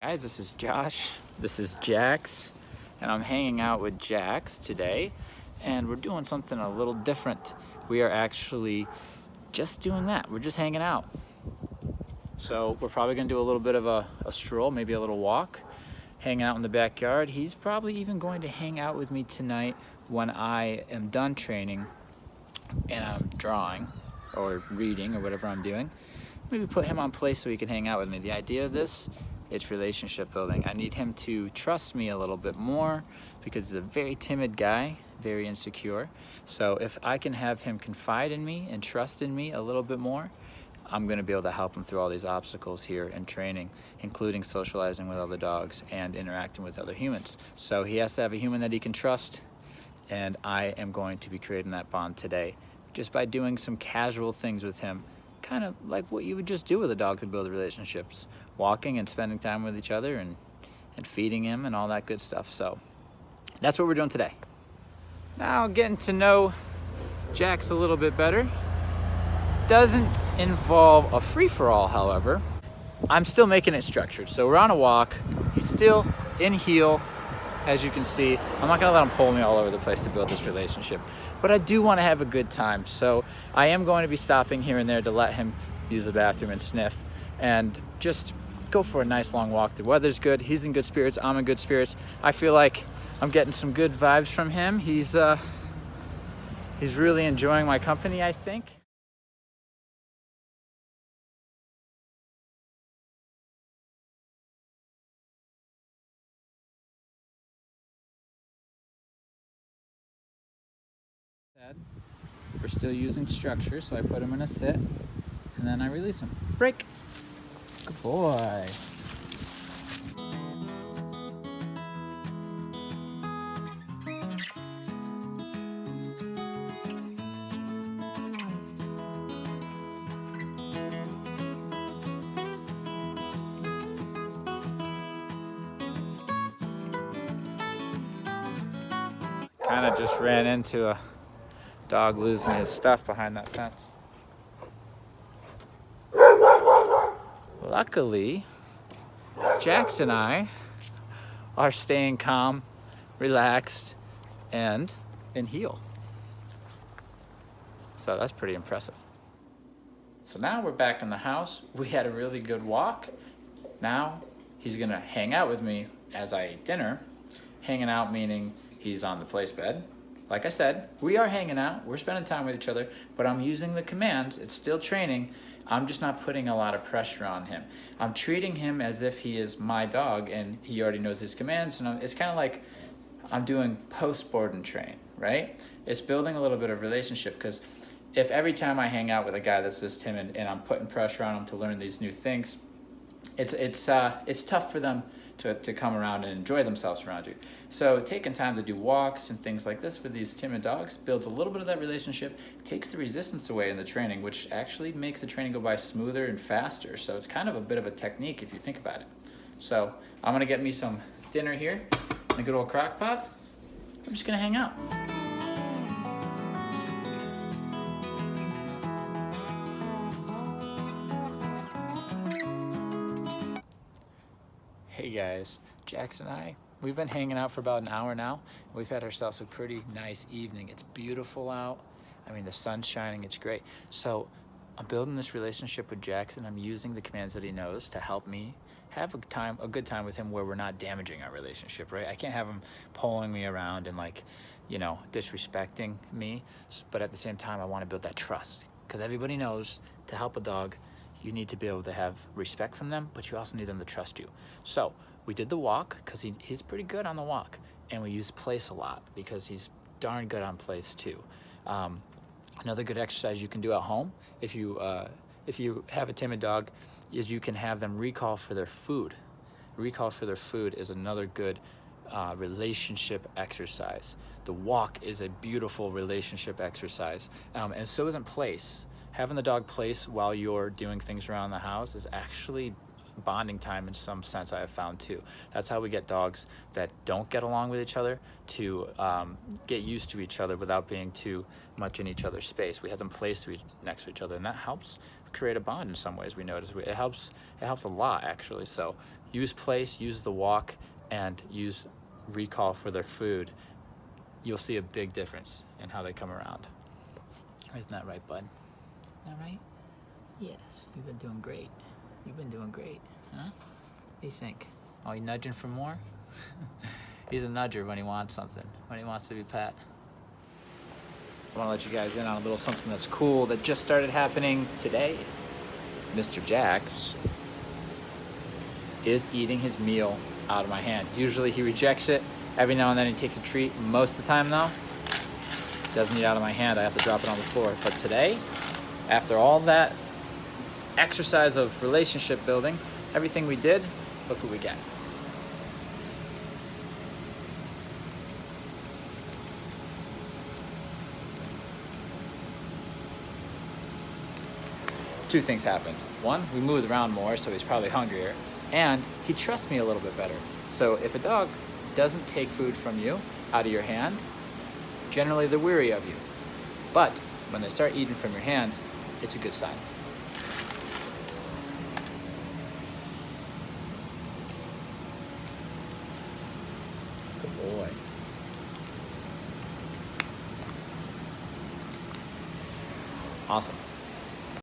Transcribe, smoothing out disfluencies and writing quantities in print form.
Guys, this is Josh, this is Jax, and I'm hanging out with Jax today, and we're doing something a little different. We are actually just doing that. We're just hanging out. So we're probably gonna do a little bit of a stroll, maybe a little walk, hanging out in the backyard. He's probably even going to hang out with me tonight when I am done training and I'm drawing or reading or whatever I'm doing. Maybe put him on play so he can hang out with me. The idea of this, it's relationship building. I need him to trust me a little bit more because he's a very timid guy, very insecure. So if I can have him confide in me and trust in me a little bit more, I'm gonna be able to help him through all these obstacles here in training, including socializing with other dogs and interacting with other humans. So he has to have a human that he can trust, and I am going to be creating that bond today just by doing some casual things with him, kind of like what you would just do with a dog to build relationships, walking and spending time with each other and feeding him and all that good stuff. So that's what we're doing today. Now getting to know Jax a little bit better. Doesn't involve a free-for-all, however. I'm still making it structured. So we're on a walk. He's still in heel, as you can see. I'm not gonna let him pull me all over the place to build this relationship, but I do wanna have a good time. So I am going to be stopping here and there to let him use the bathroom and sniff and just go for a nice long walk. The weather's good, he's in good spirits, I'm in good spirits. I feel like I'm getting some good vibes from him. He's really enjoying my company, I think. We're still using structure, so I put him in a sit, and then I release him. Break. Good boy. Kind of just ran into a dog losing his stuff behind that fence. Luckily, Jax and I are staying calm, relaxed, and in heel. So that's pretty impressive. So now we're back in the house. We had a really good walk. Now he's gonna hang out with me as I eat dinner. Hanging out meaning he's on the place bed. Like I said, we are hanging out, we're spending time with each other, but I'm using the commands, it's still training. I'm just not putting a lot of pressure on him. I'm treating him as if he is my dog and he already knows his commands, and it's kind of like I'm doing post-board and train, right? It's building a little bit of relationship, because if every time I hang out with a guy that's this timid and I'm putting pressure on him to learn these new things, it's tough for them to come around and enjoy themselves around you. So taking time to do walks and things like this with these timid dogs builds a little bit of that relationship, takes the resistance away in the training, which actually makes the training go by smoother and faster. So it's kind of a bit of a technique if you think about it. So I'm gonna get me some dinner here in a good old crock pot. I'm just gonna hang out. Hey guys, Jax and I, we've been hanging out for about an hour now. We've had ourselves a pretty nice evening. It's beautiful out. I mean, the sun's shining, it's great. So I'm building this relationship with Jax, and I'm using the commands that he knows to help me have a good time with him where we're not damaging our relationship, right? I can't have him pulling me around and disrespecting me. But at the same time, I want to build that trust, because everybody knows to help a dog, you need to be able to have respect from them, but you also need them to trust you. So we did the walk because he's pretty good on the walk, and we use place a lot because he's darn good on place too. Another good exercise you can do at home if you have a timid dog is you can have them recall for their food. Recall for their food is another good relationship exercise. The walk is a beautiful relationship exercise, and so isn't place. Having the dog place while you're doing things around the house is actually bonding time in some sense, I have found too. That's how we get dogs that don't get along with each other to get used to each other without being too much in each other's space. We have them placed next to each other, and that helps create a bond in some ways. We notice it helps a lot actually. So use place, use the walk, and use recall for their food, you'll see a big difference in how they come around. Isn't that right, bud? Isn't that right? Yes, you've been doing great. You've been doing great, huh? What do you think? Oh, you nudging for more? He's a nudger when he wants something, when he wants to be pet. I want to let you guys in on a little something that's cool that just started happening today. Mr. Jax is eating his meal out of my hand. Usually he rejects it. Every now and then he takes a treat. Most of the time though, doesn't eat out of my hand. I have to drop it on the floor. But today, after all that exercise of relationship building, everything we did, look what we get. Two things happened. One, we moved around more, so he's probably hungrier, and he trusts me a little bit better. So if a dog doesn't take food from you out of your hand, generally they're weary of you. But when they start eating from your hand, it's a good sign. Good boy. Awesome.